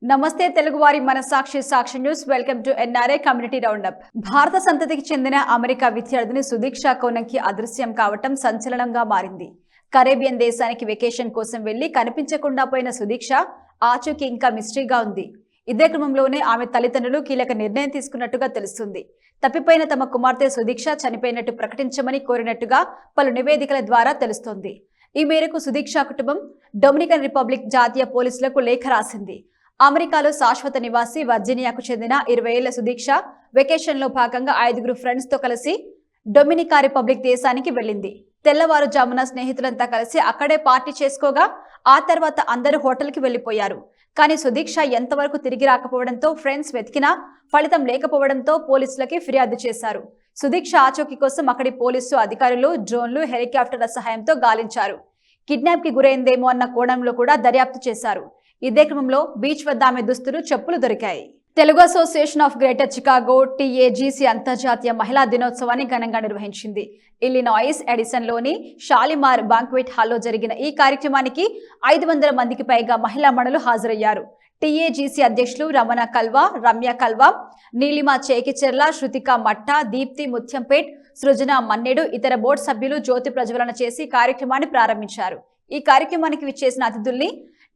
నమస్తే తెలుగువారి మనసాక్షి Sakshi news welcome to NRI community roundup. భారత సంతతికి చెందిన అమెరికా విద్యార్థిని సుదీక్ష కోనంకి అదృశ్యం కావటం సంచలనంగా మారింది. కరేబియన్ దేశానికి వెకేషన్ కోసం వెళ్లి కనిపించకుండా పోయిన సుదీక్ష ఆచూకీ ఇంకా మిస్టరీగా ఉంది. ఇదే క్రమంలోనే ఆమె తల్లిదండ్రులు కీలక నిర్ణయం తీసుకున్నట్టుగా తెలుస్తుంది. తప్పిపోయిన తమ కుమార్తె సుదీక్ష చనిపోయినట్టు ప్రకటించమని కోరినట్టుగా పలు నివేదికల ద్వారా తెలుస్తోంది. ఈ మేరకు సుదీక్ష కుటుంబం డొమినికన్ రిపబ్లిక్ జాతీయ పోలీసులకు లేఖ రాసింది. అమెరికాలో శాశ్వత నివాసి వర్జీనియాకు చెందిన 20 ఏళ్ల సుదీక్ష వెకేషన్ లో భాగంగా 5 ఫ్రెండ్స్ తో కలిసి డొమినికా రిపబ్లిక్ దేశానికి వెళ్లింది. తెల్లవారుజామున స్నేహితులంతా కలిసి అక్కడే పార్టీ చేసుకోగా ఆ తర్వాత అందరూ హోటల్కి వెళ్లిపోయారు. కానీ సుదీక్ష ఎంతవరకు తిరిగి రాకపోవడంతో ఫ్రెండ్స్ వెతికినా ఫలితం లేకపోవడంతో పోలీసులకి ఫిర్యాదు చేశారు. సుదీక్ష ఆచూకీ కోసం అక్కడి పోలీసు అధికారులు డ్రోన్లు, హెలికాప్టర్ల సహాయంతో గాలించారు. కిడ్నాప్ కి గురైందేమో అన్న కోణంలో కూడా దర్యాప్తు చేశారు. ఇదే క్రమంలో బీచ్ వద్ద ఆమె దుస్తులు, చెప్పులు దొరికాయి. Telugu association of greater Chicago TAGC అంతర్జాతీయ మహిళా దినోత్సవాన్ని ఘనంగా నిర్వహించింది. ఇల్లినాయిస్ ఎడిసన్లోని షాలిమార్ బాంక్వెట్ హాల్లో జరిగిన ఈ కార్యక్రమానికి 500 మందికి పైగా మహిళా మణులు హాజరయ్యారు. TAGC అధ్యక్షులు రమణ కల్వా, రమ్య కల్వా, నీలిమా చేకిచెర్ల, శృతిక మట్ట, దీప్తి ముత్యంపేట్, సృజన మన్నెడు, ఇతర బోర్డు సభ్యులు జ్యోతి ప్రజ్వలన చేసి కార్యక్రమాన్ని ప్రారంభించారు. ఈ కార్యక్రమానికి విచ్చేసిన అతిథుల్ని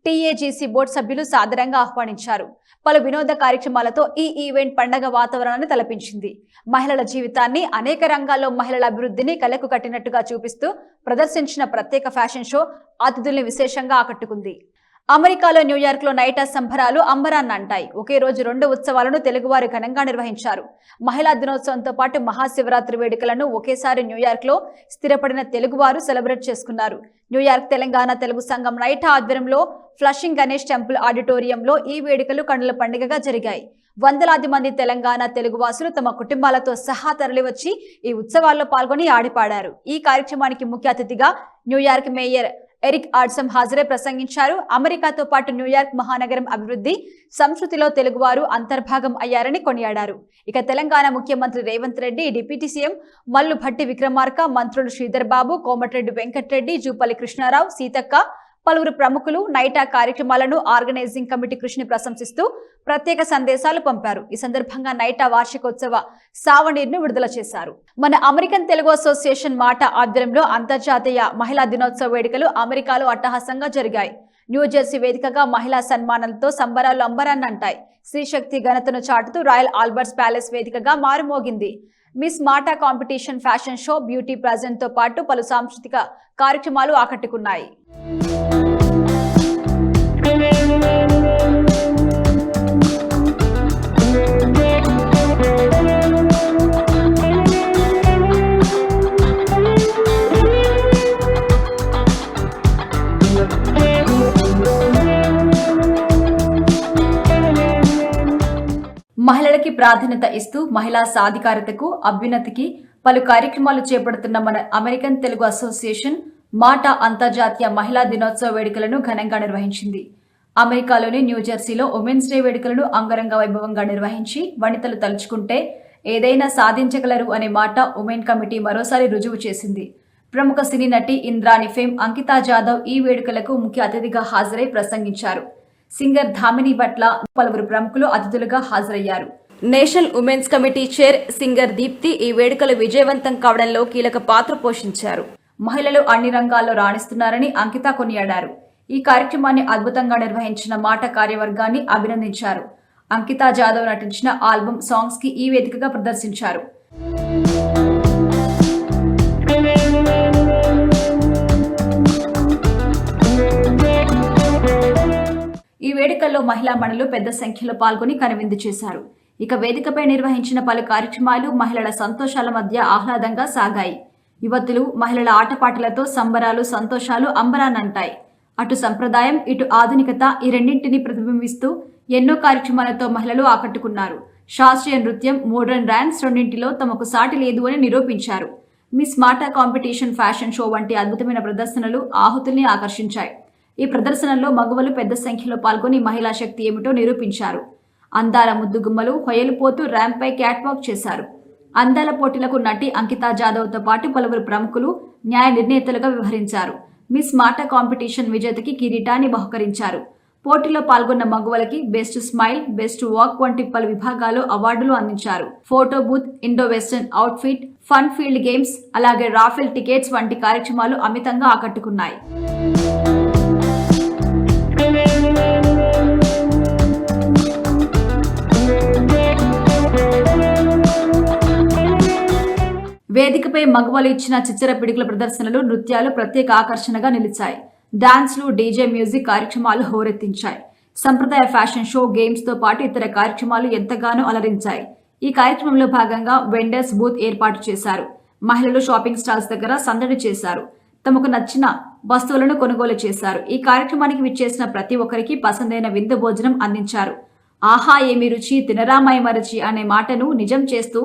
TAGC బోర్డు సభ్యులు సాదరంగా ఆహ్వానించారు. పలు వినోద కార్యక్రమాలతో ఈ ఈవెంట్ పండగ వాతావరణాన్ని తలపించింది. మహిళల జీవితాన్ని, అనేక రంగాల్లో మహిళల అభివృద్ధిని కళ్ళకు కట్టినట్టుగా చూపిస్తూ ప్రదర్శించిన ప్రత్యేక ఫ్యాషన్ షో అతిథుల్ని విశేషంగా ఆకట్టుకుంది. అమెరికాలో న్యూయార్క్ లో నైటా సంబరాలు అంబరాన్ని అంటాయి. ఒకే రోజు 2 ఉత్సవాలను తెలుగువారు ఘనంగా నిర్వహించారు. మహిళా దినోత్సవంతో పాటు మహాశివరాత్రి వేడుకలను ఒకేసారి న్యూయార్క్ లో స్థిరపడిన తెలుగువారు సెలబ్రేట్ చేసుకున్నారు. న్యూయార్క్ తెలంగాణ తెలుగు సంఘం నైటా ఆధ్వర్యంలో ఫ్లషింగ్ గణేష్ టెంపుల్ ఆడిటోరియంలో ఈ వేడుకలు కన్నుల పండుగగా జరిగాయి. వందలాది మంది తెలంగాణ తెలుగువాసులు తమ కుటుంబాలతో సహా తరలివచ్చి ఈ ఉత్సవాల్లో పాల్గొని ఆడిపాడారు. ఈ కార్యక్రమానికి ముఖ్య అతిథిగా న్యూయార్క్ మేయర్ ఎరిక్ ఆడ్సమ్ హాజరై ప్రసంగించారు. అమెరికాతో పాటు న్యూయార్క్ మహానగరం అభివృద్ధి, సంస్కృతిలో తెలుగువారు అంతర్భాగం అయ్యారని కొనియాడారు. ఇక తెలంగాణ ముఖ్యమంత్రి రేవంత్ రెడ్డి, డిప్యూటీ సీఎం మల్లు భట్టి విక్రమార్క, మంత్రులు శ్రీధర్ బాబు, కోమటిరెడ్డి వెంకటరెడ్డి, జూపల్లి కృష్ణారావు, సీతక్క, పలువురు ప్రముఖులు నైటా కార్యక్రమాలను ఆర్గనైజింగ్ కమిటీ కృషిని ప్రశంసిస్తూ ప్రత్యేక సందేశాలు పంపారు. ఈ సందర్భంగా నైటా వార్షికోత్సవ సావనీర్ను విడుదల చేశారు. మన అమెరికన్ తెలుగు అసోసియేషన్ మాట ఆధ్వర్యంలో అంతర్జాతీయ మహిళా దినోత్సవ వేడుకలు అమెరికాలో అట్టహాసంగా జరిగాయి. న్యూజెర్సీ వేదికగా మహిళా సన్మానాలతో సంబరాలు అంబరాన్ని అంటాయి. స్త్రీశక్తి ఘనతను చాటుతూ రాయల్ ఆల్బర్ట్స్ ప్యాలెస్ వేదికగా మారుమోగింది. మిస్ మాటా competition, fashion show, beauty present తో పాటు పలు సాంస్కృతిక కార్యక్రమాలు ఆకట్టుకున్నాయి. మహిళలకి ప్రాధాన్యత ఇస్తూ మహిళా సాధికారతకు, అభ్యున్నతికి పలు కార్యక్రమాలు చేపడుతున్న మన అమెరికన్ తెలుగు అసోసియేషన్ మాటా అంతర్జాతీయ మహిళా దినోత్సవ వేడుకలను ఘనంగా నిర్వహించింది. అమెరికాలోని న్యూజెర్సీలో ఉమెన్స్ డే వేడుకలను అంగరంగ వైభవంగా నిర్వహించి వనితలు తలుచుకుంటే ఏదైనా సాధించగలరు అనే మాట ఉమెన్ కమిటీ మరోసారి రుజువు చేసింది. ప్రముఖ సినీ నటి ఇంద్రాణి ఫేమ్ అంకితా జాదవ్ ఈ వేడుకలకు ముఖ్య అతిథిగా హాజరై ప్రసంగించారు. సింగర్ ధామిని భట్ల, పలువురు ప్రముఖులు అతిథులుగా హాజరయ్యారు. National women's committee chair singer Deepti ఈ వేడుకలు విజయవంతం కావడంలో కీలక పాత్ర పోషించారు. మహిళలు అన్ని రంగాల్లో రాణిస్తున్నారని అంకిత కొనియాడారు. ఈ కార్యక్రమాన్ని అద్భుతంగా నిర్వహించిన మాట కార్యవర్గాన్ని అభినందించారు. అంకితా జాదవ్ నటించిన ఆల్బమ్ సాంగ్స్ కి ఈ వేదికగా ప్రదర్శించారు. ఈ వేడుకల్లో మహిళా మణులు పెద్ద సంఖ్యలో పాల్గొని కనువిందు చేశారు. ఇక వేదికపై నిర్వహించిన పలు కార్యక్రమాలు మహిళల సంతోషాల మధ్య ఆహ్లాదంగా సాగాయి. యువతులు, మహిళల ఆటపాటలతో సంబరాలు, సంతోషాలు అంబరాన్నంటాయి. అటు సంప్రదాయం, ఇటు ఆధునికత ఈ రెండింటినీ ప్రతిబింబిస్తూ ఎన్నో కార్యక్రమాలతో మహిళలు ఆకట్టుకున్నారు. శాస్త్రీయ నృత్యం, మోడర్న్ డాన్స్ రెండింటిలో తమకు సాటి లేదు అని నిరూపించారు. మిస్ మాటా కాంపిటీషన్, ఫ్యాషన్ షో వంటి అద్భుతమైన ప్రదర్శనలు ఆహుతుల్ని ఆకర్షించాయి. ఈ ప్రదర్శనల్లో మగవలు పెద్ద సంఖ్యలో పాల్గొని మహిళా శక్తి ఏమిటో నిరూపించారు. అందాల ముద్దుగుమ్మలు హొయలుపోతూ ర్యాంపై క్యాట్ వాక్ చేశారు. అందాల పోటీలకు నటి అంకితా జాదవ్తో పాటు పలువురు ప్రముఖులు న్యాయ నిర్ణేతలుగా వ్యవహరించారు. మిస్ మాటా కాంపిటీషన్ విజేతకి కిరీటాన్ని బహుకరించారు. పోటీలో పాల్గొన్న మగువలకి బెస్ట్ స్మైల్, బెస్ట్ వాక్ వంటి పలు విభాగాల్లో అవార్డులు అందించారు. Photo booth, Indo western outfit, fun field games, అలాగే రాఫెల్ టికెట్స్ వంటి కార్యక్రమాలు అమితంగా ఆకట్టుకున్నాయి. వేదికపై మగవాళ్ళు ఇచ్చిన చిచ్చర పిడుగుల ప్రదర్శనలు, నృత్యాలు ప్రత్యేక ఆకర్షణగా నిలిచాయి. డాన్స్లు, డీజే మ్యూజిక్ కార్యక్రమాలు హోరెత్తించాయి. సంప్రదాయ ఫ్యాషన్ షో, గేమ్స్ తో పాటు ఇతర కార్యక్రమాలు ఎంతగానో అలరించాయి. ఈ కార్యక్రమంలో భాగంగా వెండర్స్ బూత్ ఏర్పాటు చేశారు. మహిళలు షాపింగ్ స్టాల్స్ దగ్గర సందడి చేశారు. తమకు నచ్చిన వస్తువులను కొనుగోలు చేశారు. ఈ కార్యక్రమానికి విచ్చేసిన ప్రతి ఒక్కరికి పసందైన విందు భోజనం అందించారు. ఆహా ఏమి రుచి, తినరామాయ మరచి అనే మాటను నిజం చేస్తూ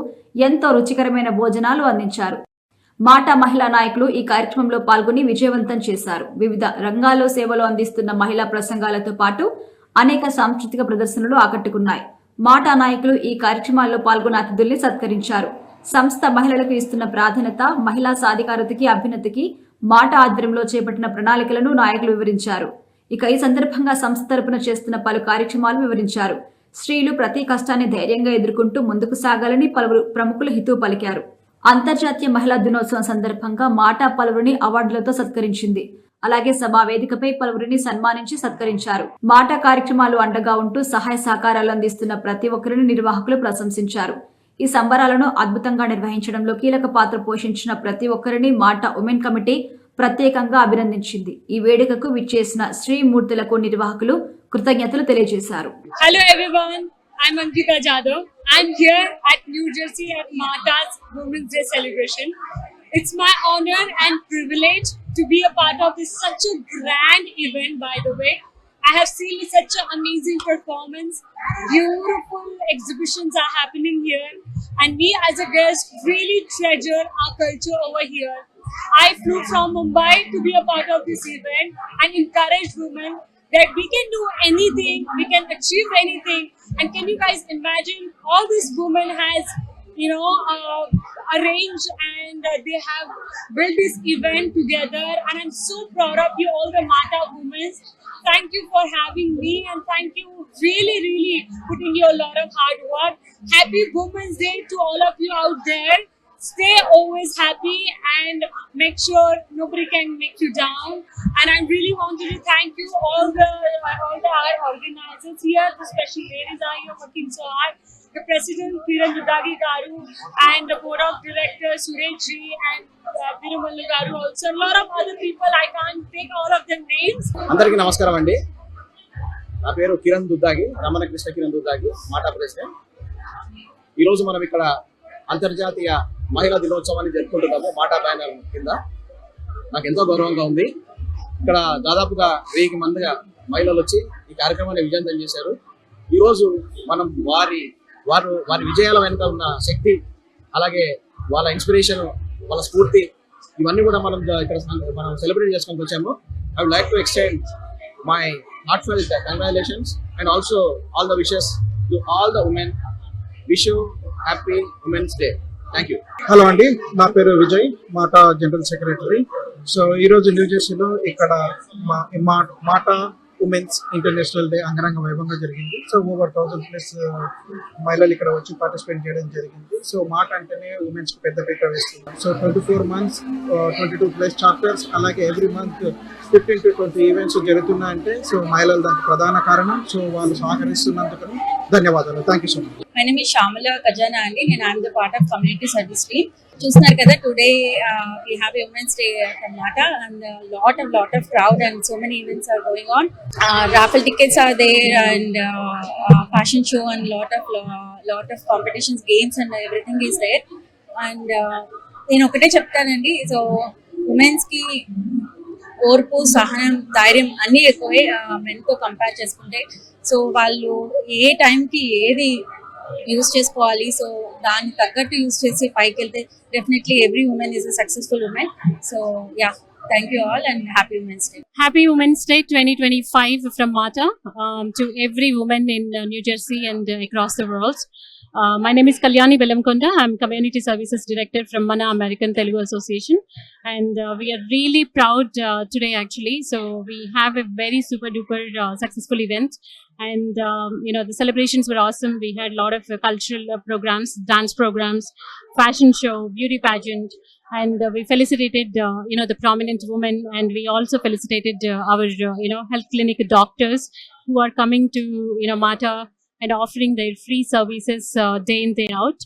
ఎంతో రుచికరమైన భోజనాలు అందించారు. మాటా మహిళా నాయకులు ఈ కార్యక్రమంలో పాల్గొని విజయవంతం చేశారు. వివిధ రంగాల్లో సేవలు అందిస్తున్న మహిళా ప్రసంగాలతో పాటు అనేక సాంస్కృతిక ప్రదర్శనలు ఆకట్టుకున్నాయి. మాటా నాయకులు ఈ కార్యక్రమాల్లో పాల్గొన్న అతిథుల్ని సత్కరించారు. సంస్థ మహిళలకు ఇస్తున్న ప్రాధాన్యత, మహిళా సాధికారతకి, అభ్యున్నతికి మాటా ఆధ్వర్యంలో చేపట్టిన ప్రణాళికలను నాయకులు వివరించారు. ఇక ఈ సందర్భంగా సంస్థ తరపున చేస్తున్న పలు కార్యక్రమాలు వివరించారు. స్త్రీలు ప్రతి కష్టాన్ని ధైర్యంగా ఎదుర్కొంటూ ముందుకు సాగాలని పలువురు ప్రముఖులు హితవు పలికారు. అంతర్జాతీయ మహిళా దినోత్సవం సందర్భంగా మాటా పలువురిని అవార్డులతో సత్కరించింది. అలాగే సభా వేదికపై పలువురిని సన్మానించి సత్కరించారు. మాటా కార్యక్రమాలు అండగా ఉంటూ సహాయ సహకారాలు అందిస్తున్న ప్రతి ఒక్కరిని నిర్వాహకులు ప్రశంసించారు. ఈ సంబరాలను అద్భుతంగా నిర్వహించడంలో కీలక పాత్ర పోషించిన ప్రతి ఒక్కరిని మాటా ఉమెన్ కమిటీ ప్రత్యేకంగా అభినందించింది. ఈ వేడుకకు విచ్చేసిన శ్రీమూర్తులకు నిర్వాహకులు కృతజ్ఞతలు తెలియజేశారు. Hello everyone, I'm Ankita Jadhav. I'm here at New Jersey at Mata's Women's Day celebration. It's my honor and privilege to be a part of this such a grand event. By the way, I have seen such an amazing performance. Beautiful exhibitions are happening here, and we as a guest really treasure our culture over here. I flew from Mumbai to be a part of this event and encourage women that we can do anything, we can achieve anything. And can you guys imagine all these women has, arranged and they have built this event together. And I'm so proud of you, all the Mata women. Thank you for having me, and thank you really putting your lot of hard work. Happy Women's Day to all of you out there. Stay always happy and make sure nobody can make you down. And I really wanted to thank you all the organizers here, especially ladies are here working so hard. The President Kiran Dudagi Garu and the Board of Directors Suresh Ji and Virumallu Garu also. A lot of other people, I can't take all of their names. అందరికీ నమస్కారం అండి. నా పేరు కిరణ్ దుద్దాగి, రమణకృష్ణ కిరణ్ దుద్దాగి, మాటా president. ఈరోజు మనం ఇక్కడ అంతర్జాతీయ మహిళా దినోత్సవాన్ని జరుపుకుంటున్నాము మాటా బ్యానర్ కింద. నాకు ఎంతో గౌరవంగా ఉంది. ఇక్కడ దాదాపుగా 1000 మందిగా మహిళలు వచ్చి ఈ కార్యక్రమాన్ని విజయవంతం చేశారు. ఈరోజు మనం వారి విజయాల వెనుక ఉన్న శక్తి, అలాగే వాళ్ళ ఇన్స్పిరేషన్, వాళ్ళ స్ఫూర్తి, ఇవన్నీ కూడా మనం సెలబ్రేట్ చేసుకొని వచ్చాము. I would like to extend my heartfelt congratulations and also all the wishes to all the women. Wish you happy women's day. Thank you. Hello అండి, నా పేరు Vijay, MATA general secretary. So ఈరోజు న్యూ జెర్సీలో ఇక్కడ మాటా ఉమెన్స్ ఇంటర్నేషనల్ డే అంగరంగ వైభవంగా జరిగింది. సో ఓవర్ 1000+ మహిళలు ఇక్కడ వచ్చి పార్టిసిపేట్ చేయడం జరిగింది. సో మాట అంటేనే ఉమెన్స్ కి పెద్ద పీట వేస్తుంది. సో 24 months 22+ చాప్టర్స్, అలాగే ఎవ్రీ మంత్ 15 to 20 ఈవెంట్స్ జరుగుతున్నాయంటే సో మహిళలు దానికి ప్రధాన కారణం. సో వాళ్ళు సహకరిస్తున్నందుకు ధన్యవాదాలు. Thank you so much. My name is Shamala Kajana and I'm the part of community service team. చూస్తున్నారు కదా, today we have a women's day from Mata and lot of crowd and so many events are going on. Raffle tickets are there and fashion show and lot of competitions, games and everything is there. And నేను ఒకటే చెప్తానండి, so women's కి ఓర్పు, సహనం, ధైర్యం అన్నీ ఎక్కువే మెన్తో compare చేసుకుంటే. సో వాళ్ళు ఏ టైంకి ఏది యూజ్ చేసుకోవాలి, సో దాన్ని తగ్గట్టు యూజ్ చేసి పైకి వెళ్తే definitely every women is a successful women. So yeah, thank you all and happy Women's Day. Happy Women's Day 2025 from Mata to every woman in New Jersey and across the world. My name is Kalyani Velamkonda. I'm Community Services Director from Mana American Telugu Association, and we are really proud today actually. So we have a very super duper successful event, and the celebrations were awesome. We had a lot of cultural programs, dance programs, fashion show, beauty pageant, and we felicitated the prominent women, and we also felicitated our health clinic doctors who are coming to Mata and offering their free services day in day out.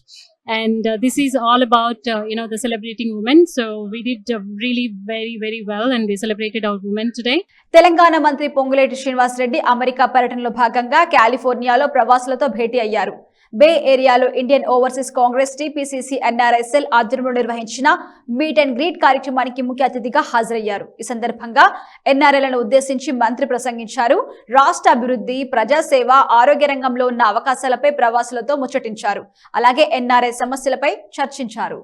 And this is all about the celebrating women. So we did really very very well, and we celebrated our women today. Telangana మంత్రి Ponguleti Srinivas Reddy America పర్యటనలో భాగంగా కాలిఫోర్నియాలో ప్రవాసులతో భేటీ అయ్యారు. బే ఏరియాలో Indian overseas Congress TPCC ఎన్ఆర్ఐఎస్ఎల్ ఆధ్వర్యంలో నిర్వహించిన meet and greet కార్యక్రమానికి ముఖ్య అతిథిగా హాజరయ్యారు. ఈ సందర్భంగా ఎన్ఆర్ఐలను ఉద్దేశించి మంత్రి ప్రసంగించారు. రాష్ట్ర అభివృద్ధి, ప్రజాసేవ, ఆరోగ్య రంగంలో ఉన్న అవకాశాలపై ప్రవాసులతో ముచ్చటించారు. అలాగే ఎన్ఆర్ఐ సమస్యలపై చర్చించారు.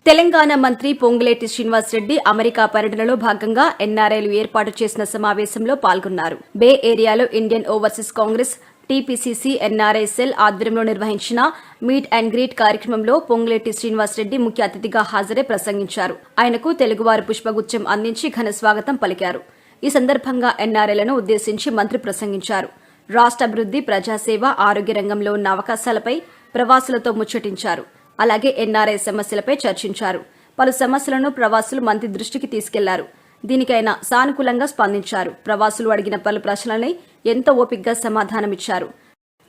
తెలంగాణ మంత్రి పొంగులేటి శ్రీనివాస్ రెడ్డి అమెరికా పర్యటనలో భాగంగా ఎన్ఆర్ఐలు ఏర్పాటు చేసిన సమావేశంలో పాల్గొన్నారు. బే ఏరియాలో ఇండియన్ ఓవర్సీస్ కాంగ్రెస్ టీపీసీసీ ఎన్ఆర్ఐఎస్ఎల్ ఆధ్వర్యంలో నిర్వహించిన మీట్ అండ్ గ్రీట్ కార్యక్రమంలో పొంగులేటి శ్రీనివాస్ రెడ్డి ముఖ్య అతిథిగా హాజరై ప్రసంగించారు. ఆయనకు తెలుగువారు పుష్పగుచ్చం అందించి ఘన స్వాగతం పలికారు. ఈ సందర్భంగా ఎన్ఆర్ఐలను ఉద్దేశించి మంత్రి ప్రసంగించారు. రాష్ట్ర అభివృద్ధి, ప్రజాసేవ, ఆరోగ్య రంగంలో ఉన్న అవకాశాలపై ప్రవాసులతో ముచ్చటించారు. అలాగే ఎన్ఆర్ఐ సమస్యలపై చర్చించారు. పలు సమస్యలను ప్రవాసులు మంత్రి దృష్టికి తీసుకెళ్లారు. దీనికైనా సానుకూలంగా స్పందించారు. ప్రవాసులు అడిగిన పలు ప్రశ్నలని ఎంతో ఓపికగా సమాధానమిచ్చారు.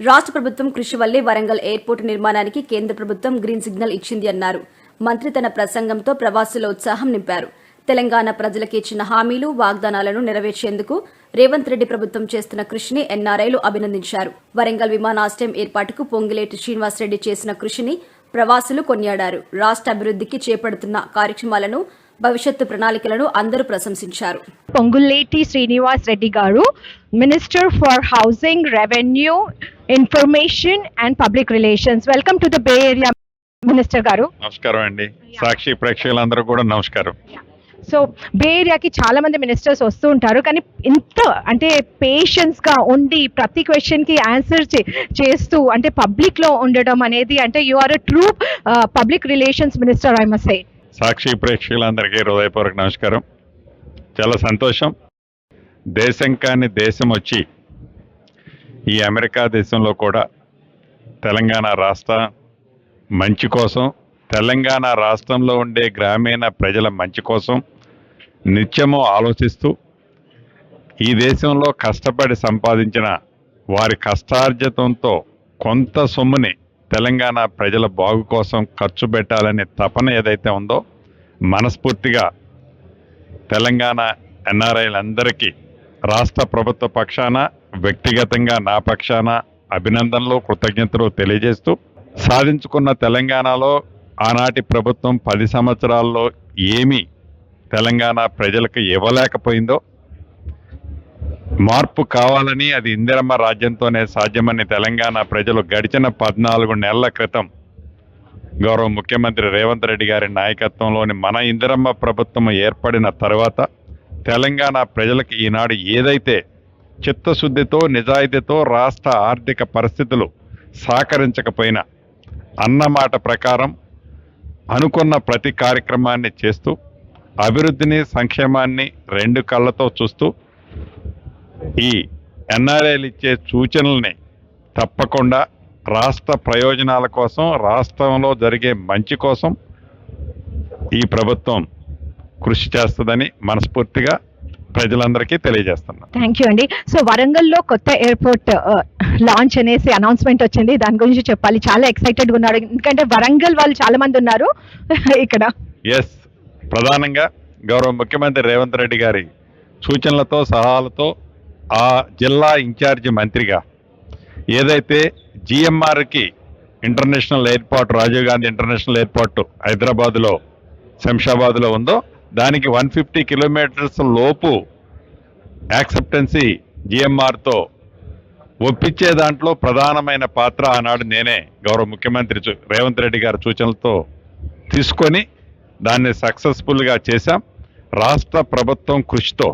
రాష్ట్ర ప్రభుత్వం కృషి వల్లే వరంగల్ ఎయిర్పోర్టు నిర్మాణానికి కేంద్ర ప్రభుత్వం గ్రీన్ సిగ్నల్ ఇచ్చింది అన్నారు. మంత్రి తన ప్రసంగంతో ప్రవాసుల ఉత్సాహం నింపారు. తెలంగాణ ప్రజలకు ఇచ్చిన హామీలు, వాగ్దానాలను నెరవేర్చేందుకు రేవంత్ రెడ్డి ప్రభుత్వం చేస్తున్న కృషిని ఎన్ఆర్ఐలు అభినందించారు. వరంగల్ విమానాశ్రయం ఏర్పాటుకు పొంగులేటి శ్రీనివాస్ రెడ్డి చేసిన కృషిని ప్రవాసులు కొనియాడారు. రాష్ట్ర అభివృద్ధికి చేపడుతున్న కార్యక్రమాలను, భవిష్యత్తు ప్రణాళికలను అందరూ ప్రశంసించారు. Ponguleti Srinivas Reddy garu, minister for housing, revenue, information and public relations. Welcome to the bay area minister garu. నమస్కారం అండి. సాక్షి ప్రేక్షకులందరూ కూడా నమస్కారం. సో బే ఏరియాకి చాలా మంది మినిస్టర్స్ వస్తూ ఉంటారు, కానీ ఇంత అంటే పేషెన్స్గా ఉండి ప్రతి క్వశ్చన్కి ఆన్సర్ చేస్తూ అంటే పబ్లిక్లో ఉండడం అనేది అంటే you are a true public relations minister, I must say. Sakshi ప్రేక్షకులందరికీ హృదయపూర్వక నమస్కారం. చాలా సంతోషం. దేశం కాని దేశం వచ్చి ఈ అమెరికా దేశంలో కూడా తెలంగాణ రాష్ట్ర మంచి కోసం, తెలంగాణ రాష్ట్రంలో ఉండే గ్రామీణ ప్రజల మంచి కోసం నిత్యము ఆలోచిస్తూ ఈ దేశంలో కష్టపడి సంపాదించిన వారి కష్టార్జితంతో కొంత సొమ్ముని తెలంగాణ ప్రజల బాగు కోసం ఖర్చు పెట్టాలనే తపన ఏదైతే ఉందో మనస్ఫూర్తిగా తెలంగాణ ఎన్ఆర్ఐలందరికీ రాష్ట్ర ప్రభుత్వ పక్షాన, వ్యక్తిగతంగా నా పక్షాన అభినందనలు, కృతజ్ఞతలు తెలియజేస్తూ సాధించుకున్న తెలంగాణలో ఆనాటి ప్రభుత్వం 10 సంవత్సరాల్లో ఏమీ తెలంగాణ ప్రజలకు ఇవ్వలేకపోయిందో, మార్పు కావాలని అది ఇందిరమ్మ రాజ్యంతోనే సాధ్యమని తెలంగాణ ప్రజలు గడిచిన 14 నెలల క్రితం గౌరవ ముఖ్యమంత్రి రేవంత్ రెడ్డి గారి నాయకత్వంలోని మన ఇందిరమ్మ ప్రభుత్వం ఏర్పడిన తర్వాత తెలంగాణ ప్రజలకు ఈనాడు ఏదైతే చిత్తశుద్ధితో, నిజాయితీతో రాష్ట్ర ఆర్థిక పరిస్థితులు సహకరించకపోయినా అన్నమాట ప్రకారం అనుకున్న ప్రతి కార్యక్రమాన్ని చేస్తూ అభివృద్ధిని, సంక్షేమాన్ని 2 కళ్ళతో చూస్తూ ఈ ఎన్ఆర్ఐలు ఇచ్చే సూచనల్ని తప్పకుండా రాష్ట్ర ప్రయోజనాల కోసం, రాష్ట్రంలో జరిగే మంచి కోసం ఈ ప్రభుత్వం కృషి చేస్తుందని మనస్ఫూర్తిగా ప్రజలందరికీ తెలియజేస్తున్నాను. థ్యాంక్ యూ అండి. సో వరంగల్లో కొత్త ఎయిర్పోర్ట్ లాంచ్ అనేసి అనౌన్స్మెంట్ వచ్చింది, దాని గురించి చెప్పాలి. చాలా ఎక్సైటెడ్గా ఉన్నారు, ఎందుకంటే వరంగల్ వాళ్ళు చాలా మంది ఉన్నారు ఇక్కడ. ఎస్, ప్రధానంగా గౌరవ ముఖ్యమంత్రి రేవంత్ రెడ్డి గారి సూచనలతో, సలహాలతో ఆ జిల్లా ఇన్ఛార్జి మంత్రిగా ఏదైతే జిఎంఆర్కి international airport, Rajiv Gandhi international airport హైదరాబాద్లో, శంషాబాద్లో ఉందో దానికి 150 కిలోమీటర్స్ లోపు యాక్సెప్టెన్సీ జిఎంఆర్తో ఒప్పించే దాంట్లో ప్రధానమైన పాత్ర ఆనాడు నేనే గౌరవ ముఖ్యమంత్రి రేవంత్ రెడ్డి గారి సూచనలతో తీసుకొని దాన్ని సక్సెస్ఫుల్గా చేశాం. రాష్ట్ర ప్రభుత్వం కృషితో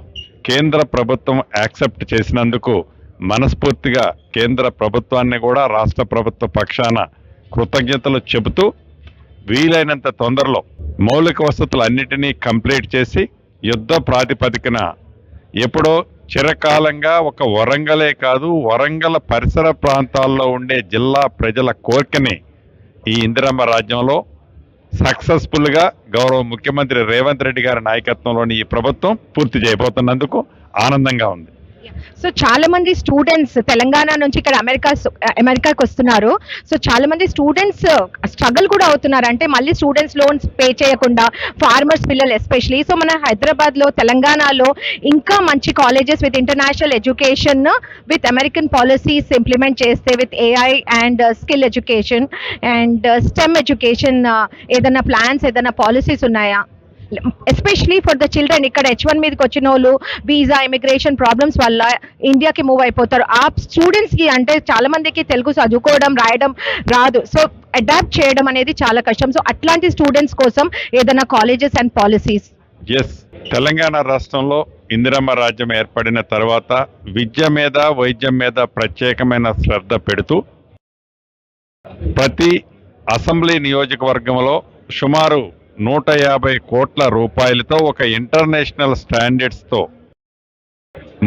కేంద్ర ప్రభుత్వం యాక్సెప్ట్ చేసినందుకు మనస్ఫూర్తిగా కేంద్ర ప్రభుత్వాన్ని కూడా రాష్ట్ర ప్రభుత్వ పక్షాన కృతజ్ఞతలు చెబుతూ వీలైనంత తొందరలో మౌలిక వసతులన్నిటినీ కంప్లీట్ చేసి యుద్ధ ప్రాతిపదికన ఎప్పుడో చిరకాలంగా ఒక వరంగలే కాదు వరంగల్ పరిసర ప్రాంతాల్లో ఉండే జిల్లా ప్రజల కోరికని ఈ ఇందిరమ్మ రాజ్యంలో సక్సెస్ఫుల్గా గౌరవ ముఖ్యమంత్రి రేవంత్ రెడ్డి గారి నాయకత్వంలోని ఈ ప్రభుత్వం పూర్తి చేయబోతున్నందుకు ఆనందంగా ఉంది. సో చాలా మంది స్టూడెంట్స్ తెలంగాణ నుంచి ఇక్కడ అమెరికాకి వస్తున్నారు. సో చాలా మంది స్టూడెంట్స్ స్ట్రగుల్ కూడా అవుతున్నారు, అంటే మళ్ళీ స్టూడెంట్స్ లోన్స్ పే చేయకుండా, ఫార్మర్స్ పిల్లలు ఎస్పెషలీ. సో మన హైదరాబాద్లో తెలంగాణలో ఇంకా మంచి colleges with international education with American policies implement చేస్తే with AI and skill education and STEM education ఏదైనా ప్లాన్స్ ఏదైనా పాలసీస్ ఉన్నాయా? ఎస్పెషలీ ఫర్ ద చిల్డ్రన్, ఇక్కడ H1 మీదకి వచ్చిన వాళ్ళు వీసా ఇమిగ్రేషన్ ప్రాబ్లమ్స్ వల్ల ఇండియాకి మూవ్ అయిపోతారు. ఆ స్టూడెంట్స్కి అంటే చాలా మందికి తెలుగు చదువుకోవడం రాయడం రాదు, సో అడాప్ట్ చేయడం అనేది చాలా కష్టం. సో అట్లాంటి స్టూడెంట్స్ కోసం ఏదైనా colleges and policies? Yes, Telangana రాష్ట్రంలో ఇందిరమ్మ రాజ్యం ఏర్పడిన తర్వాత విద్య మీద వైద్యం మీద ప్రత్యేకమైన శ్రద్ధ పెడుతూ ప్రతి అసెంబ్లీ నియోజకవర్గంలో సుమారు 150 కోట్ల రూపాయలతో ఒక ఇంటర్నేషనల్ స్టాండర్డ్స్తో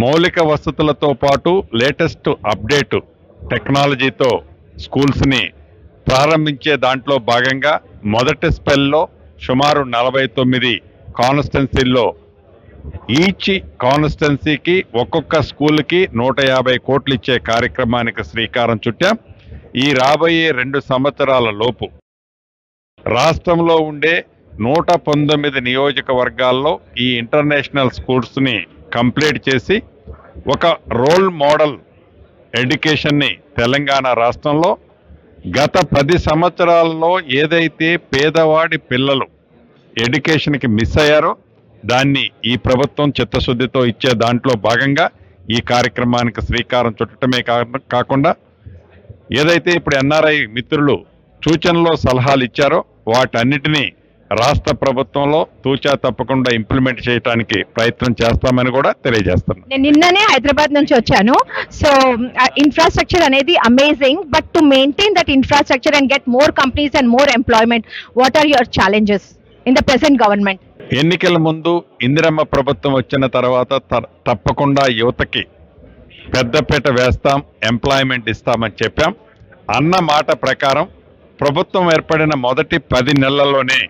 మౌలిక వసతులతో పాటు లేటెస్ట్ అప్డేట్ టెక్నాలజీతో స్కూల్స్ని ప్రారంభించే దాంట్లో భాగంగా మొదటి స్పెల్లో సుమారు 49 కాన్స్టిట్యున్సీల్లో ఈచ్ కాన్స్టిట్యున్సీకి ఒక్కొక్క స్కూల్కి 150 కోట్లు ఇచ్చే కార్యక్రమానికి శ్రీకారం చుట్టాం. ఈ రాబోయే 2 సంవత్సరాల లోపు రాష్ట్రంలో ఉండే 119 నియోజకవర్గాల్లో ఈ ఇంటర్నేషనల్ స్కూల్స్ని కంప్లీట్ చేసి ఒక రోల్ మోడల్ ఎడ్యుకేషన్ని తెలంగాణ రాష్ట్రంలో గత 10 సంవత్సరాల్లో ఏదైతే పేదవాడి పిల్లలు ఎడ్యుకేషన్కి మిస్ అయ్యారో దాన్ని ఈ ప్రభుత్వం చిత్తశుద్ధితో ఇచ్చే దాంట్లో భాగంగా ఈ కార్యక్రమానికి శ్రీకారం చుట్టడమే కాకుండా ఏదైతే ఇప్పుడు ఎన్ఆర్ఐ మిత్రులు సూచనలో సలహాలు ఇచ్చారో వాటన్నిటినీ రాష్ట్ర ప్రభుత్వంలో తూచా తప్పకుండా ఇంప్లిమెంట్ చేయడానికి ప్రయత్నం చేస్తామని కూడా తెలియజేస్తున్నాను. నేను నిన్ననే హైదరాబాద్ నుంచి వచ్చాను. సో ఇన్ఫ్రాస్ట్రక్చర్ అనేది amazing, but to maintain that infrastructure and get more companies and more employment, what are your challenges in the present government? ఎన్నికల ముందు ఇందిరమ్మ ప్రభుత్వం వచ్చిన తర్వాత తప్పకుండా యువతకి పెద్దపీట వేస్తాం, ఎంప్లాయ్మెంట్ ఇస్తామని చెప్పాం. అన్న మాట ప్రకారం ప్రభుత్వం ఏర్పడిన మొదటి 10 నెలల్లోనే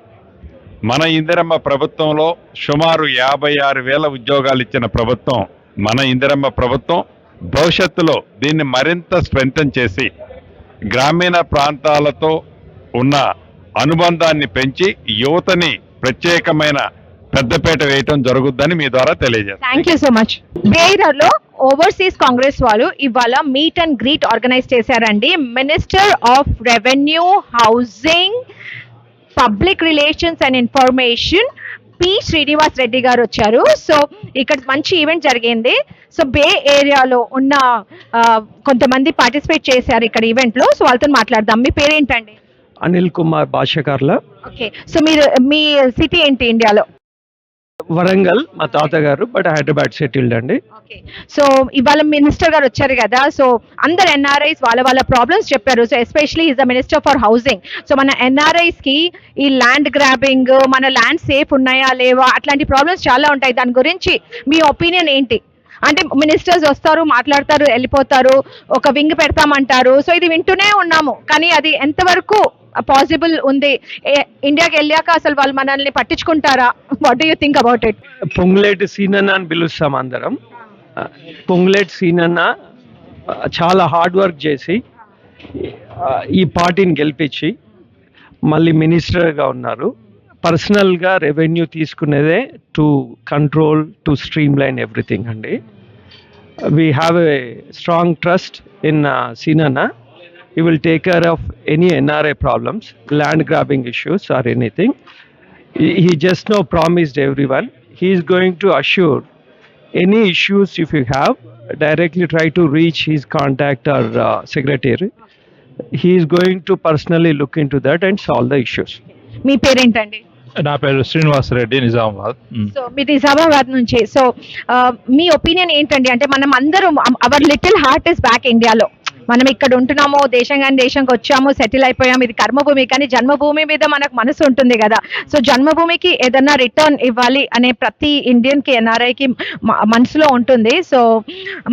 మన ఇందిరమ్మ ప్రభుత్వంలో సుమారు 56,000 ఉద్యోగాలు ఇచ్చిన ప్రభుత్వం మన ఇందిరమ్మ ప్రభుత్వం. భవిష్యత్తులో దీన్ని మరింత స్ట్రెంథెన్ చేసి గ్రామీణ ప్రాంతాలతో ఉన్న అనుబంధాన్ని పెంచి యువతని ప్రత్యేకమైన పెద్దపేట వేయటం జరుగుద్దని మీ ద్వారా తెలియజేస్తాను. Thank you so much. బేరలో ఓవర్సీస్ కాంగ్రెస్ వాళ్ళు ఇవాళ మీట్ అండ్ గ్రీట్ ఆర్గనైజ్ చేశారండి. Minister of revenue, housing, public relations and information P Srinivas Reddy గారు వచ్చారు. సో ఇక్కడ మంచి ఈవెంట్ జరిగింది. సో బే ఏరియాలో ఉన్న కొంతమంది పార్టిసిపేట్ చేశారు ఇక్కడ ఈవెంట్లో. సో వాళ్ళతో మాట్లాడదాం. మీ పేరేంటండి? అనిల్ కుమార్ భాషకర్ల. ఓకే, సో మీ సిటీ ఏంటి ఇండియాలో? వరంగల్ మా తాతగారు, బట్ హైదరాబాద్ సెటిల్డ్ అండి. ఓకే, సో ఇవాళ మినిస్టర్ గారు వచ్చారు కదా, సో అందరు ఎన్ఆర్ఐస్ వాళ్ళ ప్రాబ్లమ్స్ చెప్పారు. So especially is the minister for housing. So మన ఎన్ఆర్ఐస్ కి ఈ ల్యాండ్ గ్రాబింగ్, మన ల్యాండ్ సేఫ్ ఉన్నాయా లేవా, అట్లాంటి ప్రాబ్లమ్స్ చాలా ఉంటాయి. దాని గురించి మీ ఒపీనియన్ ఏంటి? అంటే మినిస్టర్స్ వస్తారు, మాట్లాడతారు, వెళ్ళిపోతారు, ఒక వింగ్ పెడతామంటారు. సో ఇది వింటూనే ఉన్నాము, కానీ అది ఎంతవరకు పాసిబుల్ ఉంది? ఇండియాకి వెళ్ళాక అసలు వాళ్ళు మనల్ని పట్టించుకుంటారా? What do you think about it? Ponguleti సీనన్న అని పిలుస్తాం అందరం. పొంగులేటి సీనన్న చాలా హార్డ్ వర్క్ చేసి ఈ పార్టీని గెలిపించి మళ్ళీ మినిస్టర్గా ఉన్నారు. పర్సనల్గా రెవెన్యూ తీసుకునేదే to control, to streamline everything అండి. We have a strong trust in సీనన్న. He will take care of any NRI problems, land grabbing issues or anything. He just now promised everyone. He is going to assure any issues if you have, directly try to reach his contact or secretary. He is going to personally look into that and solve the issues. మీ పేరేంటండి? నా పేరు Srinivas Reddy, Nizamabad. So మీరు నిజామాబాద్ నుంచి. So మీ opinion ఏంటండి? అంటే మనం అందరం hour little heart is back ఇండియాలో. మనం ఇక్కడ ఉంటున్నాము, దేశం కానీ దేశంకి వచ్చాము, సెటిల్ అయిపోయాము, ఇది కర్మభూమి. కానీ జన్మభూమి మీద మనకు మనసు ఉంటుంది కదా. సో జన్మభూమికి ఏదన్నా రిటర్న్ ఇవ్వాలి అనే ప్రతి ఇండియన్కి, ఎన్ఆర్ఐకి మనసులో ఉంటుంది. సో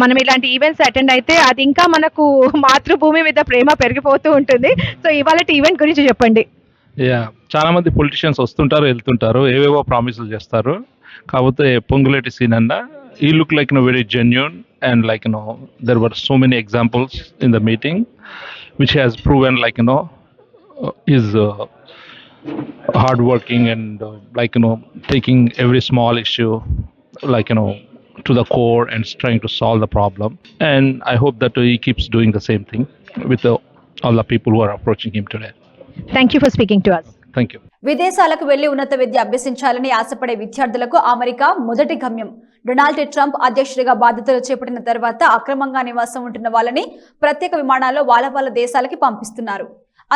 మనం ఇలాంటి ఈవెంట్స్ అటెండ్ అయితే అది ఇంకా మనకు మాతృభూమి మీద ప్రేమ పెరిగిపోతూ ఉంటుంది. సో ఇవాళ ఈవెంట్ గురించి చెప్పండి. చాలా మంది పొలిటీషియన్స్ వస్తుంటారు, వెళ్తుంటారు, ఏవేవో ప్రామిసులు చేస్తారు. కాకపోతే పొంగులేటి సీనన్న, he looked like very genuine, and there were so many examples in the meeting which has proven is hard working and taking every small issue to the core and trying to solve the problem. And I hope that he keeps doing the same thing with all the people who are approaching him today. Thank you for speaking to us. Thank you. విదేశాలకు వెళ్లి ఉన్నత విద్య అభ్యసించాలని ఆశపడే విద్యార్థులకు America మొదటి గమ్యం. Donald Trump అధ్యక్షుడిగా బాధ్యతలు చేపట్టిన తర్వాత అక్రమంగా నివాసం ఉంటున్న వాళ్ళని ప్రత్యేక విమానాల్లో వాళ్ళ దేశాలకి పంపిస్తున్నారు.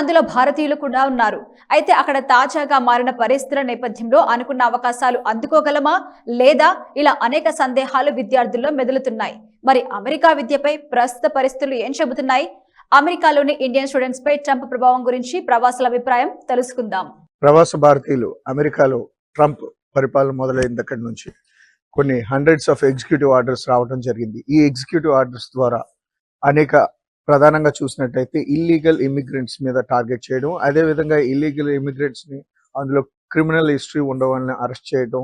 అందులో భారతీయులు కూడా ఉన్నారు. అయితే అక్కడ తాజాగా మారిన పరిస్థితుల నేపథ్యంలో అనుకున్న అవకాశాలు అందుకోగలమా లేదా ఇలా అనేక సందేహాలు విద్యార్థుల్లో మెదులుతున్నాయి. మరి అమెరికా విద్యపై ప్రస్తుత పరిస్థితులు ఏం చెబుతున్నాయి? అమెరికాలోని ఇండియన్ స్టూడెంట్స్ పై ట్రంప్ ప్రభావం గురించి ప్రవాసుల అభిప్రాయం తెలుసుకుందాం. ప్రవాస భారతీయులు అమెరికాలో ట్రంప్ పరిపాలన మొదలైన దగ్గర నుంచి కొన్ని హండ్రెడ్స్ ఆఫ్ ఎగ్జిక్యూటివ్ ఆర్డర్స్ రావడం జరిగింది. ఈ ఎగ్జిక్యూటివ్ ఆర్డర్స్ ద్వారా అనేక, ప్రధానంగా చూసినట్టయితే ఇల్లీగల్ ఇమిగ్రెంట్స్ మీద టార్గెట్ చేయడం, అదేవిధంగా ఇల్లీగల్ ఇమిగ్రెంట్స్ ని, అందులో క్రిమినల్ హిస్టరీ ఉండవాళ్ళని అరెస్ట్ చేయడం,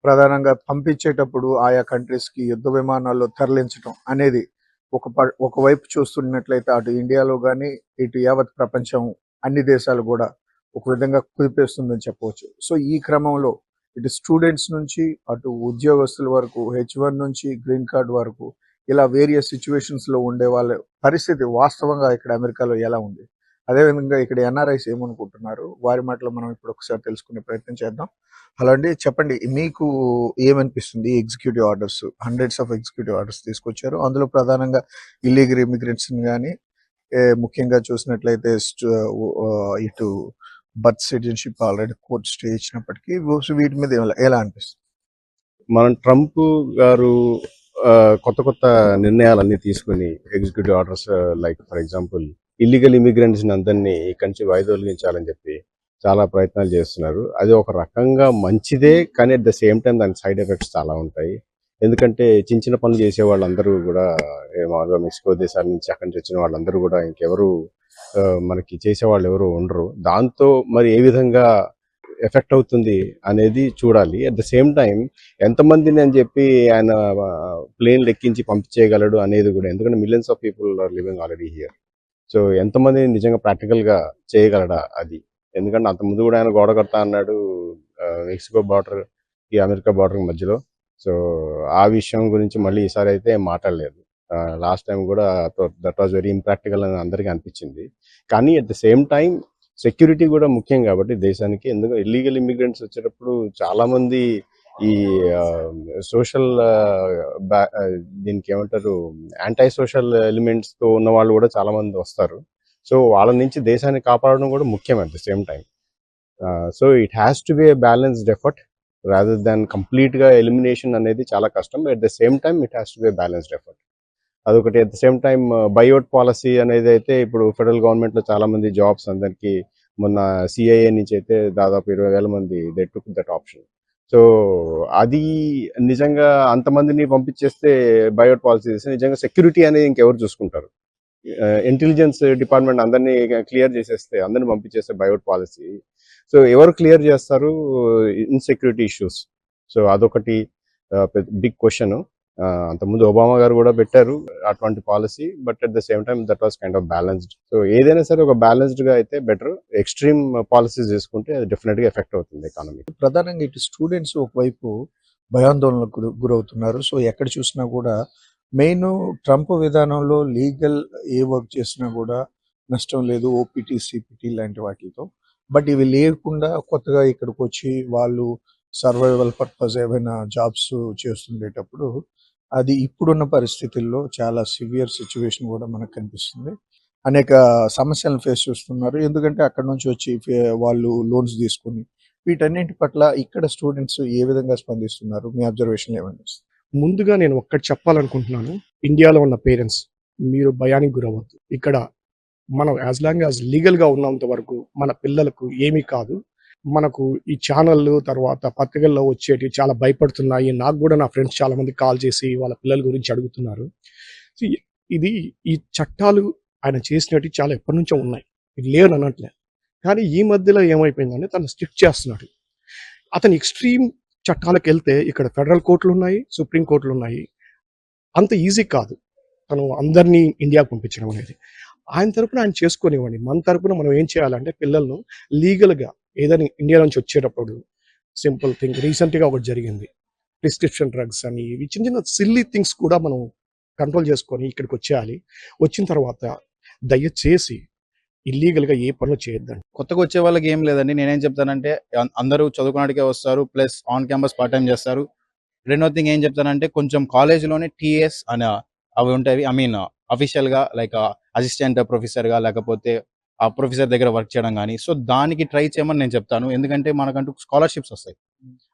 ప్రధానంగా పంపించేటప్పుడు ఆయా కంట్రీస్ కి యుద్ధ విమానాల్లో తరలించడం అనేది ఒకవైపు చూస్తున్నట్లయితే అటు ఇండియాలో కానీ ఇటు యావత్ ప్రపంచం అన్ని దేశాలు కూడా ఒక విధంగా కుదిపేస్తుందని చెప్పవచ్చు. సో ఈ క్రమంలో ఇటు స్టూడెంట్స్ నుంచి అటు ఉద్యోగస్తుల వరకు, H1 నుంచి గ్రీన్ కార్డ్ వరకు, ఇలా వేరియస్ సిచ్యువేషన్స్ లో ఉండే వాళ్ళ పరిస్థితి వాస్తవంగా ఇక్కడ అమెరికాలో ఎలా ఉంది, అదేవిధంగా ఇక్కడ ఎన్ఆర్ఐస్ ఏమనుకుంటున్నారు, వారి మాటలో మనం ఇప్పుడు ఒకసారి తెలుసుకునే ప్రయత్నం చేద్దాం. హలో అండి, చెప్పండి, మీకు ఏమనిపిస్తుంది? Executive orders, hundreds of executive orders తీసుకొచ్చారు. అందులో ప్రధానంగా ఇల్లీగల్ ఇమిగ్రెంట్స్ కానీ, ముఖ్యంగా చూసినట్లయితే ఇటు birth citizenship already court stay ఇచ్చినప్పటికీ వీటి మీద ఎలా అనిపిస్తుంది? మనం ట్రంప్ గారు కొత్త నిర్ణయాలన్నీ తీసుకుని executive orders, like for example illegal immigrants అందరినీ ఇక్కడి నుంచి వైదొలిగించాలని చెప్పి చాలా ప్రయత్నాలు చేస్తున్నారు. అది ఒక రకంగా మంచిదే, కానీ అట్ ద సేమ్ టైం దాని సైడ్ ఎఫెక్ట్స్ చాలా ఉంటాయి. ఎందుకంటే చిన్న పనులు చేసే వాళ్ళందరూ కూడా మామూలుగా మెక్సికో దేశాల నుంచి అక్కడి నుంచి వచ్చిన వాళ్ళందరూ కూడా ఇంకెవరు మనకి చేసేవాళ్ళు ఎవరు ఉండరు. దాంతో మరి ఏ విధంగా ఎఫెక్ట్ అవుతుంది అనేది చూడాలి. అట్ ద సేమ్ టైం ఎంతమందిని అని చెప్పి ఆయన ప్లేన్ లెక్కించి పంపించేయగలడు అనేది కూడా, ఎందుకంటే millions of people are living already here. So ఎంతమందిని నిజంగా ప్రాక్టికల్గా చేయగలడా అది. ఎందుకంటే అంత ముందు కూడా ఆయన గోడ కడతా అన్నాడు మెక్సికో బార్డర్ ఈ అమెరికా బార్డర్ మధ్యలో. సో ఆ విషయం గురించి మళ్ళీ ఈసారి అయితే మాట్లాడలేదు. లాస్ట్ టైం కూడా దట్ వాజ్ వెరీ ఇంప్రాక్టికల్ అని అందరికీ అనిపించింది. కానీ at the same time security కూడా ముఖ్యం కాబట్టి దేశానికి. ఎందుకంటే ఇల్లీగల్ ఇమిగ్రెంట్స్ వచ్చేటప్పుడు చాలా మంది ఈ సోషల్ దీనికి ఏమంటారు, యాంటీ సోషల్ ఎలిమెంట్స్ తో ఉన్న వాళ్ళు కూడా చాలా మంది వస్తారు. సో వాళ్ళ నుంచి దేశాన్ని కాపాడడం కూడా ముఖ్యం at the same time. So it has to be a balanced effort rather than complete గా ఎలిమినేషన్ అనేది చాలా కష్టం. At the same time it has to be a balanced effort. అదొకటి. At the same time buyout policy అనేది అయితే ఇప్పుడు federal government లో చాలా మంది జాబ్స్ అందరికి, మొన్న CIA నుంచి అయితే దాదాపు 20,000 మంది they took that option. So అది నిజంగా అంతమందిని పంపించేస్తే బైఅవుట్ పాలసీ చేస్తే నిజంగా సెక్యూరిటీ అనేది ఇంకెవరు చూసుకుంటారు? ఇంటెలిజెన్స్ డిపార్ట్మెంట్ అందరినీ క్లియర్ చేసేస్తే, అందరిని పంపించేస్తే బైఅవుట్ పాలసీ, సో ఎవరు క్లియర్ చేస్తారు ఇన్సెక్యూరిటీ ఇష్యూస్? సో అదొకటి బిగ్ క్వశ్చన్. అంతకుముందు ఒబామా గారు కూడా పెట్టారు అటువంటి policy, but at the same time that was kind of balanced. So ఏదైనా సరే ఒక బ్యాలెన్స్డ్ గా అయితే బెటర్. ఎక్స్ట్రీమ్ పాలసీస్ చేసుకుంటే అది డెఫినెట్ గా ఎఫెక్ట్ అవుతుంది ఎకానమీ. ప్రధానంగా ఇటు స్టూడెంట్స్ ఒకవైపు భయాందోళనకు గురవుతున్నారు. సో ఎక్కడ చూసినా కూడా మెయిన్ ట్రంప్ విధానంలో లీగల్ ఏ వర్క్ చేసినా కూడా నష్టం లేదు, OPT CPT లాంటి వాటితో. బట్ ఇవి లేకుండా కొత్తగా ఇక్కడికి వచ్చి వాళ్ళు సర్వైవల్ పర్పస్ ఏమైనా జాబ్స్ చేస్తుండేటప్పుడు అది ఇప్పుడున్న పరిస్థితుల్లో చాలా సివియర్ సిచ్యువేషన్ కూడా మనకు కనిపిస్తుంది. అనేక సమస్యలను ఫేస్ చేస్తున్నారు. ఎందుకంటే అక్కడ నుంచి వచ్చి వాళ్ళు లోన్స్ తీసుకుని వీటన్నింటి పట్ల ఇక్కడ స్టూడెంట్స్ ఏ విధంగా స్పందిస్తున్నారు, మీ అబ్జర్వేషన్ ఏమండి? ముందుగా నేను ఒక్కటి చెప్పాలనుకుంటున్నాను. ఇండియాలో ఉన్న పేరెంట్స్, మీరు భయానికి గురవద్దు. ఇక్కడ మనం యాజ్ లాంగ్ యాజ్ లీగల్గా ఉన్నంత వరకు మన పిల్లలకు ఏమీ కాదు. మనకు ఈ ఛానళ్ళు తర్వాత పత్రికల్లో వచ్చేటి చాలా భయపడుతున్నాయి. నాకు కూడా నా ఫ్రెండ్స్ చాలా మంది కాల్ చేసి వాళ్ళ పిల్లల గురించి అడుగుతున్నారు. సో ఇది ఈ చట్టాలు ఆయన చేసినట్టు చాలా ఎప్పటి నుంచో ఉన్నాయి, ఇది లేని అనట్లేదు. కానీ ఈ మధ్యలో ఏమైపోయిందంటే తను స్ట్రిక్ట్ చేస్తున్నాడు. అతను ఎక్స్ట్రీమ్ చట్టాలకు వెళ్తే ఇక్కడ ఫెడరల్ కోర్టులు ఉన్నాయి, సుప్రీం కోర్టులు ఉన్నాయి. అంత ఈజీ కాదు తను అందరినీ ఇండియాకు పంపించడం అనేది. ఆయన తరపున ఆయన చేసుకునేవాడిని. మన తరపున మనం ఏం చేయాలంటే పిల్లలను లీగల్గా ఏదైనా ఇండియా నుంచి వచ్చేటప్పుడు సింపుల్ థింగ్ రీసెంట్గా ఒకటి జరిగింది, ప్రిస్క్రిప్షన్ డ్రగ్స్ అని ఇవి చిన్న చిన్న సిల్లీ థింగ్స్ కూడా మనం కంట్రోల్ చేసుకొని ఇక్కడికి వచ్చేయాలి. వచ్చిన తర్వాత దయచేసి ఇల్లీగల్గా ఏ పనులు చేయొద్దండి. కొత్తగా వచ్చే వాళ్ళకి ఏం లేదండి. నేనేం చెప్తానంటే అందరూ చదువుకోవడానికే వస్తారు, plus on campus part time చేస్తారు. రెండో థింగ్ ఏం చెప్తానంటే కొంచెం కాలేజ్లోనే టీఎస్ అని అవి ఉంటాయి. ఐ మీన్ అఫీషియల్గా లైక్ అసిస్టెంట్ ప్రొఫెసర్గా లేకపోతే ఆ ప్రొఫెసర్ దగ్గర వర్క్ చేయడం కానీ, సో దానికి ట్రై చేయమని నేను చెప్తాను. ఎందుకంటే మనకంటూ స్కాలర్షిప్స్ వస్తాయి,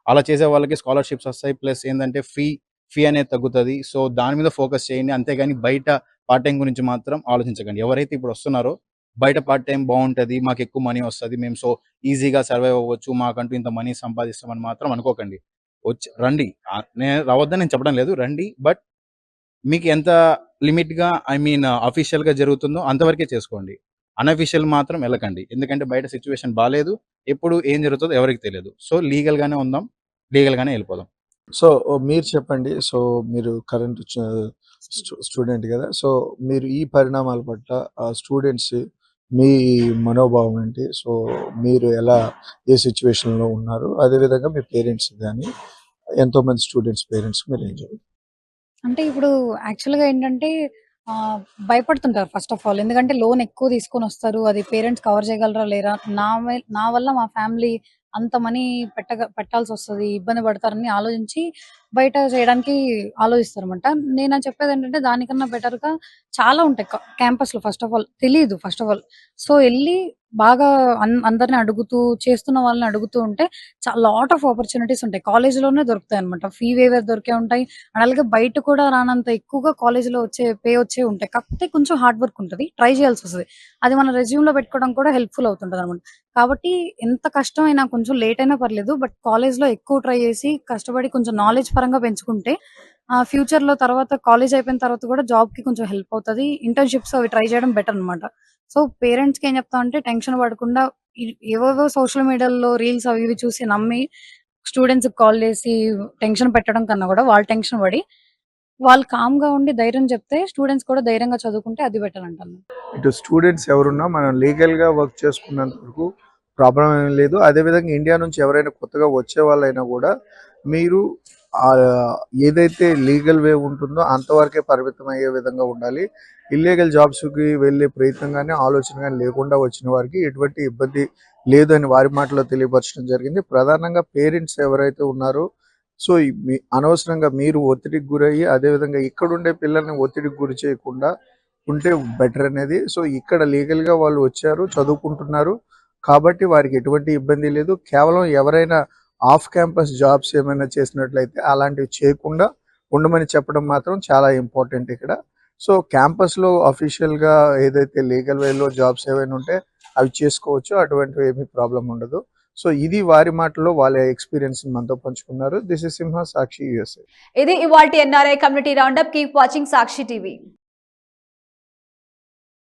అలా చేసే వాళ్ళకి స్కాలర్షిప్స్ వస్తాయి. ప్లస్ ఏంటంటే ఫీ అనేది తగ్గుతుంది. సో దాని మీద ఫోకస్ చేయండి, అంతేగాని బయట పార్ట్ టైం గురించి మాత్రం ఆలోచించకండి. ఎవరైతే ఇప్పుడు వస్తున్నారో బయట పార్ట్ టైం బాగుంటుంది, మాకు ఎక్కువ మనీ వస్తుంది, మేము సో ఈజీగా సర్వైవ్ అవ్వచ్చు, మాకంటూ ఇంత మనీ సంపాదిస్తామని మాత్రం అనుకోకండి. వచ్చి రండి, నేను రావద్దని నేను చెప్పడం లేదు, రండి. బట్ మీకు ఎంత లిమిట్గా ఐ మీన్ అఫీషియల్గా జరుగుతుందో అంతవరకే చేసుకోండి. అన్అఫీషియల్ మాత్రం వెళ్ళకండి, ఎందుకంటే బయట సిచ్యువేషన్ బాగాలేదు, ఎప్పుడు ఏం జరుగుతుందో ఎవరికి తెలియదు. సో లీగల్గానే ఉందాం, లీగల్గానే వెళ్ళిపోదాం. సో మీరు చెప్పండి. సో మీరు కరెంట్ స్టూడెంట్ కదా, సో మీరు ఈ పరిణామాల పట్ల స్టూడెంట్స్ మీ మనోభావం ఏంటి? సో మీరు ఎలా ఏ సిచ్యువేషన్లో ఉన్నారు? అదేవిధంగా మీ పేరెంట్స్ కానీ ఎంతోమంది స్టూడెంట్స్ పేరెంట్స్ మీరు ఏం చెప్తారు? అంటే ఇప్పుడు యాక్చువల్‌గా ఏంటంటే భయపడుతుంటారు ఫస్ట్ ఆఫ్ ఆల్. ఎందుకంటే లోన్ ఎక్కువ తీసుకొని వస్తారు. అది పేరెంట్స్ కవర్ చేయగలరా లేరా? నా వల్ల మా ఫ్యామిలీ అంత మనీ పెట్టాల్సి వస్తది, ఇబ్బంది పడతారని ఆలోచించి బయట చేయడానికి ఆలోచిస్తారన్నమాట. నేను చెప్పేది ఏంటంటే దానికన్నా బెటర్‌గా చాలా ఉంటాయి క్యాంపస్‌లో. ఫస్ట్ ఆఫ్ ఆల్ తెలీదు ఫస్ట్ ఆఫ్ ఆల్. సో ఎళ్లి బాగా అందరిని అడుగుతూ చేస్తున్న వాళ్ళని అడుగుతూ ఉంటే లాట్ ఆఫ్ ఆపర్చునిటీస్ ఉంటాయి. కాలేజ్‌లోనే దొరుకుతాయి అన్నమాట. ఫీ వేవర్ దొరికే ఉంటాయి. అండ్ అలాగే బయట కూడా రానంత ఎక్కువగా కాలేజ్‌లో వచ్చే ఉంటాయి. కాకపోతే కొంచెం హార్డ్ వర్క్ ఉంటది. ట్రై చేయాల్సి వస్తది. అది మన రెజ్యూమ్‌లో పెట్టుకోవడం కూడా హెల్ప్‌ఫుల్ అవుతుంటది అన్నమాట. కాబట్టి ఎంత కష్టమైనా కొంచెం లేట్ అయినా పర్లేదు, బట్ కాలేజ్‌లో ఎక్కువ ట్రై చేసి కష్టపడి కొంచెం నాలెడ్జ్ పరంగా పెంచుకుంటే ఫ్యూచర్‌లో తర్వాత కాలేజ్ అయిపోయిన తర్వాత కూడా జాబ్‌కి కొంచెం హెల్ప్ అవుతది. ఇంటర్న్‌షిప్స్ అవి ట్రై చేయడం బెటర్ అన్నమాట. సో పేరెంట్స్‌కి ఏం చెప్తామంటే టెన్షన్ పడకుండా ఏవేవో సోషల్ మీడియాలో రీల్స్ అవి ఇవి చూసి నమ్మి స్టూడెంట్స్‌కి కాల్ చేసి టెన్షన్ పెట్టడం కన్నా కూడా వాళ్ళు టెన్షన్ పడి వాళ్ళు కామ్‌గా ఉండి ధైర్యం చెప్తే స్టూడెంట్స్ కూడా ధైర్యంగా చదువుకుంటే అది బెటర్ అంటాను. ఇటు స్టూడెంట్స్ ఎవరున్నా మనం లీగల్గా వర్క్ చేసుకున్నంత వరకు ప్రాబ్లం ఏం లేదు. అదేవిధంగా ఇండియా నుంచి ఎవరైనా కొత్తగా వచ్చే వాళ్ళైనా కూడా మీరు ఏదైతే లీగల్ వే ఉంటుందో అంతవరకే పరిమితం అయ్యే విధంగా ఉండాలి. ఇల్లీగల్ జాబ్స్కి వెళ్ళే ప్రయత్నం కానీ ఆలోచన కానీ లేకుండా వచ్చిన వారికి ఎటువంటి ఇబ్బంది లేదు అని వారి మాటలో తెలియపరచడం జరిగింది. ప్రధానంగా పేరెంట్స్ ఎవరైతే ఉన్నారో సో అనవసరంగా మీరు ఒత్తిడికి గురయ్యి అదేవిధంగా ఇక్కడుండే పిల్లల్ని ఒత్తిడికి గురి చేయకుండా ఉంటే బెటర్ అనేది. సో ఇక్కడ లీగల్గా వాళ్ళు వచ్చారు, చదువుకుంటున్నారు కాబట్టి వారికి ఎటువంటి ఇబ్బంది లేదు. కేవలం ఎవరైనా ఆఫ్ క్యాంపస్ జాబ్స్ ఏమైనా చేసినట్లయితే అలాంటివి చేయకుండా ఉండమని చెప్పడం మాత్రం చాలా ఇంపార్టెంట్ ఇక్కడ. సో క్యాంపస్లో అఫీషియల్గా ఏదైతే లీగల్ వేలో జాబ్స్ ఏవైనా ఉంటే అవి చేసుకోవచ్చు, అటువంటివి ఏమీ ప్రాబ్లం ఉండదు. సో ఇది వారి మాటలో వాళ్ళ ఎక్స్పీరియన్స్ మనతో పంచుకున్నారు. This is Simha, Sakshi USA. ఇది ఇవాల్టి NRI community roundup. Keep watching Sakshi TV.